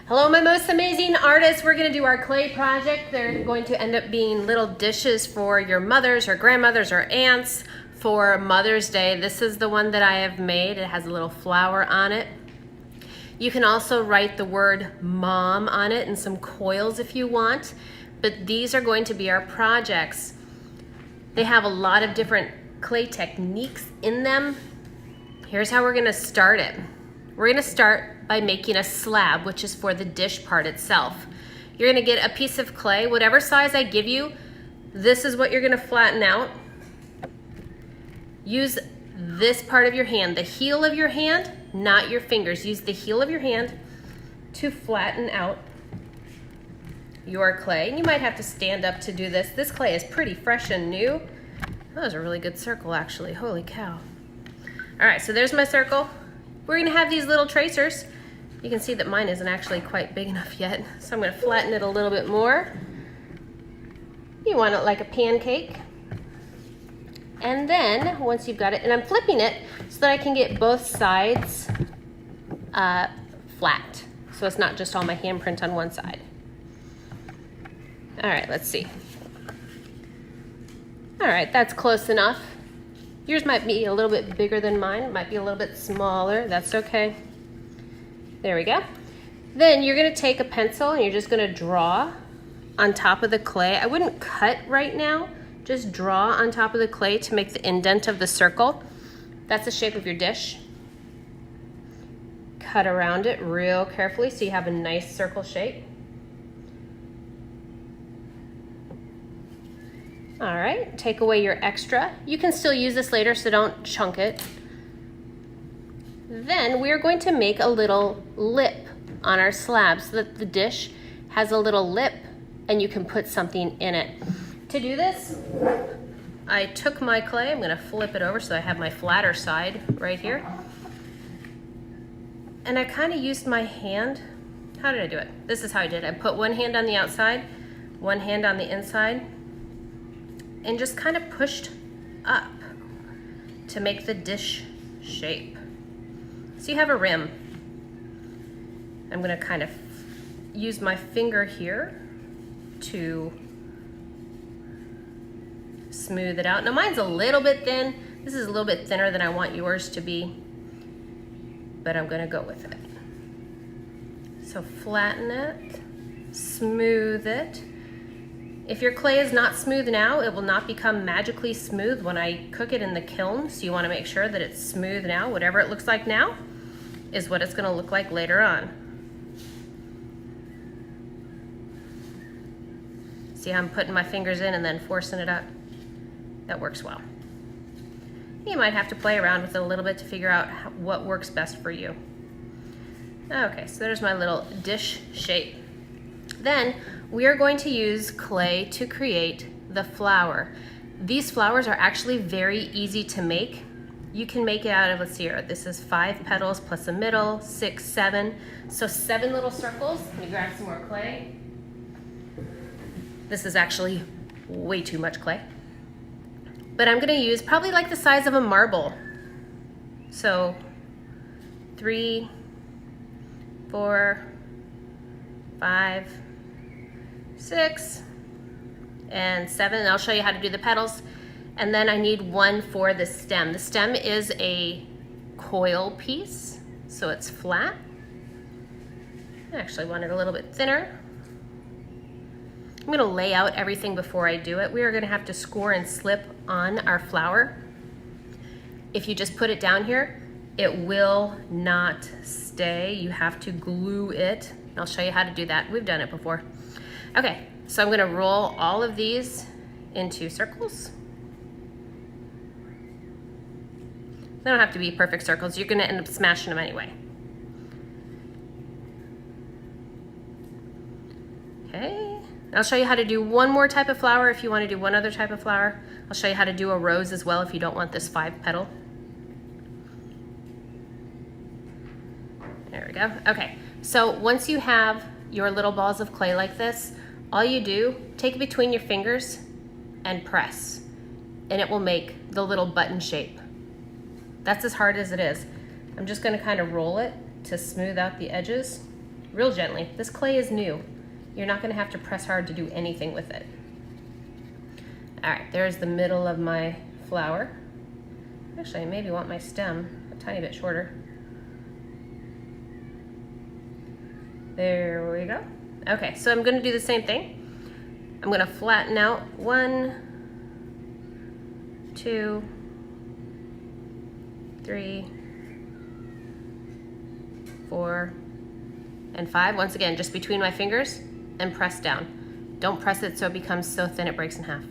Hello, my most amazing artists. We're going to do our clay project. They're going to end up being little dishes for your mothers or grandmothers or aunts for Mother's Day. This is the one that I have made. It has a little flower on it. You can also write the word mom on it and some coils if you want, but these are going to be our projects. They have a lot of different clay techniques in them. Here's how we're going to start it. We're going to start by making a slab, which is for the dish part itself. You're going to get a piece of clay, whatever size I give you. This is what you're going to flatten out. Use this part of your hand, the heel of your hand, not your fingers. Use the heel of your hand to flatten out your clay. And you might have to stand up to do this. This clay is pretty fresh and new. That was a really good circle, actually. Holy cow. All right, so there's my circle. We're gonna have these little tracers. You can see that mine isn't actually quite big enough yet, so I'm gonna flatten it a little bit more. You want it like a pancake. And then, once you've got it, and I'm flipping it so that I can get both sides flat, so it's not just all my handprint on one side. All right, let's see. All right, that's close enough. Yours might be a little bit bigger than mine. It might be a little bit smaller. That's okay. There we go. Then you're going to take a pencil and you're just going to draw on top of the clay. I wouldn't cut right now. Just draw on top of the clay to make the indent of the circle. That's the shape of your dish. Cut around it real carefully so you have a nice circle shape. All right, take away your extra. You can still use this later, so don't chunk it. Then we're going to make a little lip on our slab so that the dish has a little lip and you can put something in it. To do this, I took my clay, I'm gonna flip it over so I have my flatter side right here. And I kind of used my hand. How did I do it? This is how I did it. I put one hand on the outside, one hand on the inside, and just kind of pushed up to make the dish shape. So you have a rim. I'm gonna kind of use my finger here to smooth it out. Now mine's a little bit thin. This is a little bit thinner than I want yours to be, but I'm gonna go with it. So flatten it, smooth it. If your clay is not smooth now, it will not become magically smooth when I cook it in the kiln. So you want to make sure that it's smooth now. Whatever it looks like now is what it's going to look like later on. See how I'm putting my fingers in and then forcing it up? That works well. You might have to play around with it a little bit to figure out what works best for you. Okay, so there's my little dish shape. Then we are going to use clay to create the flower. These flowers are actually very easy to make. You can make it out of, let's see here, this is 5 petals plus a middle, 6, 7. So 7 little circles. Let me grab some more clay. This is actually way too much clay. But I'm gonna use probably like the size of a marble. So 3, 4, 5, 6, and 7, and I'll show you how to do the petals. And then I need one for the stem. The stem is a coil piece, so it's flat. I actually want it a little bit thinner. I'm gonna lay out everything before I do it. We are gonna have to score and slip on our flower. If you just put it down here, it will not stay. You have to glue it. I'll show you how to do that. We've done it before. Okay, so I'm gonna roll all of these into circles. They don't have to be perfect circles. You're gonna end up smashing them anyway. Okay, I'll show you how to do one more type of flower if you wanna do one other type of flower. I'll show you how to do a rose as well if you don't want this 5 petal. There we go, okay. So once you have your little balls of clay like this, all you do, take it between your fingers and press, and it will make the little button shape. That's as hard as it is. I'm just gonna kind of roll it to smooth out the edges. real gently. This clay is new. You're not gonna have to press hard to do anything with it. All right, there's the middle of my flower. Actually, I maybe want my stem a tiny bit shorter. There we go. Okay, so I'm gonna do the same thing. I'm gonna flatten out 1, 2, 3, 4, and 5. Once again, just between my fingers and press down. Don't press it so it becomes so thin it breaks in half.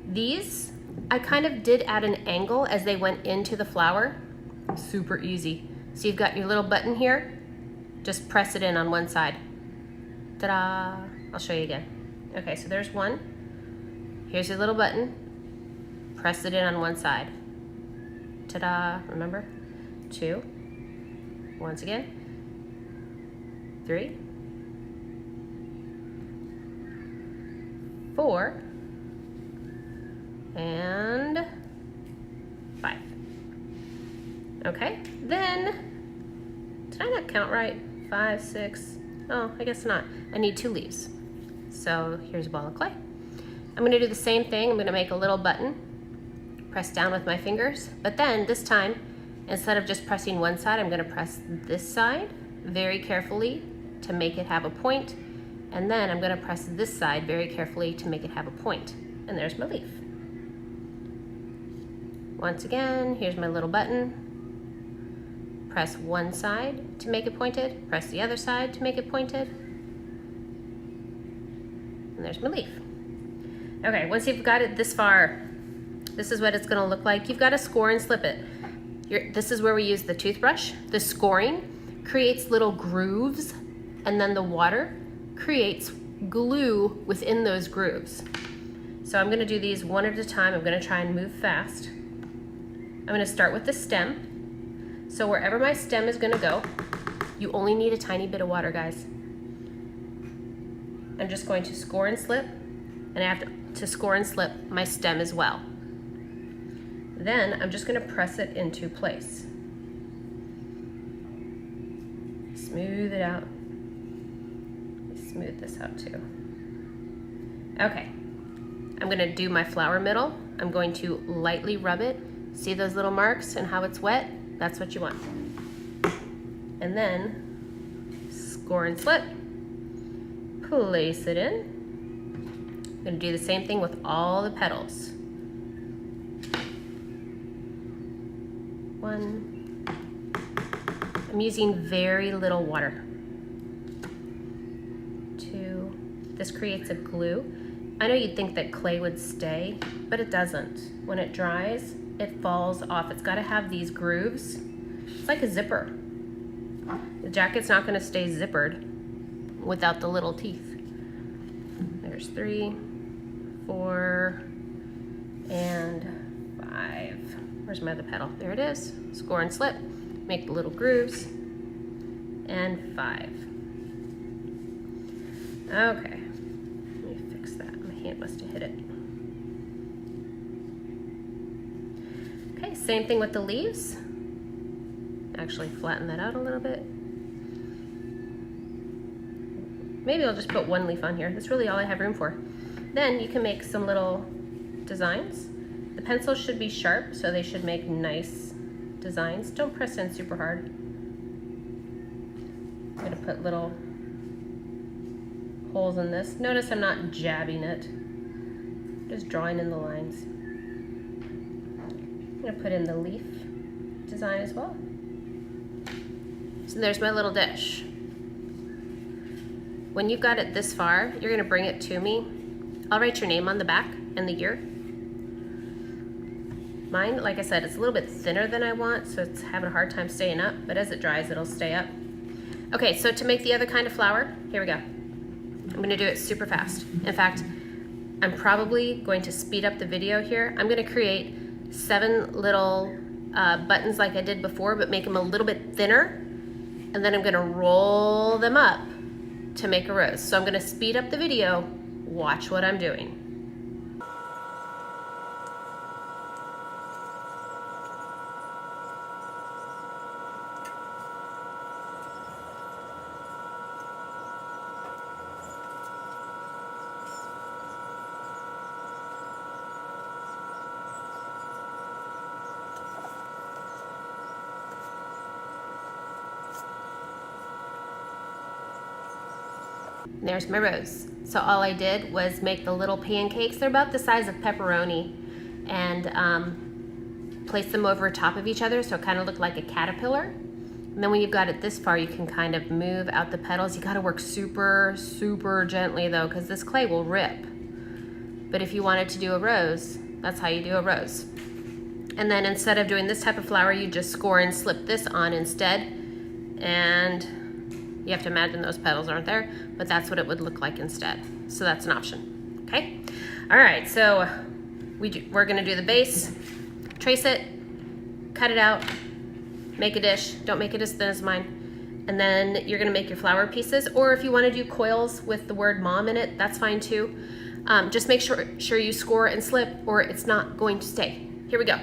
These, I kind of did at an angle as they went into the flower. Super easy. So you've got your little button here. Just press it in on one side. Ta-da! I'll show you again. Okay, so there's one. Here's your little button. Press it in on one side. Ta-da! Remember? 2. Once again. 3. 4. And 5. Okay, then, did I not count right? 5, 6, oh, I guess not. I need 2 leaves. So here's a ball of clay. I'm gonna do the same thing. I'm gonna make a little button, press down with my fingers, but then this time, instead of just pressing one side, I'm gonna press this side very carefully to make it have a point, and then I'm gonna press this side very carefully to make it have a point. And there's my leaf. Once again, here's my little button. Press one side to make it pointed, press the other side to make it pointed, and there's my leaf. Okay, once you've got it this far, this is what it's gonna look like. You've gotta score and slip it. This is where we use the toothbrush. The scoring creates little grooves, and then the water creates glue within those grooves. So I'm gonna do these one at a time. I'm gonna try and move fast. I'm gonna start with the stem. So wherever my stem is gonna go, you only need a tiny bit of water, guys. I'm just going to score and slip, and I have to score and slip my stem as well. Then I'm just gonna press it into place. Smooth it out. Smooth this out too. Okay, I'm gonna do my flower middle. I'm going to lightly rub it. See those little marks and how it's wet? That's what you want. And then score and slip, place it in. I'm gonna do the same thing with all the petals. 1. I'm using very little water. 2. This creates a glue. I know you'd think that clay would stay, but it doesn't. When it dries, it falls off. It's gotta have these grooves. It's like a zipper. The jacket's not gonna stay zippered without the little teeth. There's 3, 4, and 5. Where's my other petal? There it is. Score and slip. Make the little grooves. And 5. Okay. Let me fix that. My hand must have hit it. Okay, same thing with the leaves. Actually flatten that out a little bit. Maybe I'll just put 1 leaf on here. That's really all I have room for. Then you can make some little designs. The pencils should be sharp, so they should make nice designs. Don't press in super hard. I'm gonna put little holes in this. Notice I'm not jabbing it, just drawing in the lines. I'm gonna put in the leaf design as well. So there's my little dish. When you've got it this far, you're gonna bring it to me. I'll write your name on the back and the year. Mine, like I said, it's a little bit thinner than I want, so it's having a hard time staying up, but as it dries, it'll stay up. Okay, so to make the other kind of flower, here we go. I'm gonna do it super fast. In fact, I'm probably going to speed up the video here. I'm gonna create 7 little buttons like I did before, but make them a little bit thinner, and then I'm gonna roll them up to make a rose. So I'm gonna speed up the video, watch what I'm doing. And there's my rose. So all I did was make the little pancakes. They're about the size of pepperoni, and place them over top of each other so it kind of looked like a caterpillar. And then when you've got it this far, you can kind of move out the petals. You gotta work super, super gently though, because this clay will rip. But if you wanted to do a rose, that's how you do a rose. And then instead of doing this type of flower, you just score and slip this on instead. And you have to imagine those petals aren't there, but that's what it would look like instead. So that's an option, okay? All right, so we're gonna do the base, trace it, cut it out, make a dish. Don't make it as thin as mine. And then you're gonna make your flower pieces, or if you wanna do coils with the word mom in it, that's fine too. Just make sure you score and slip or it's not going to stay. Here we go.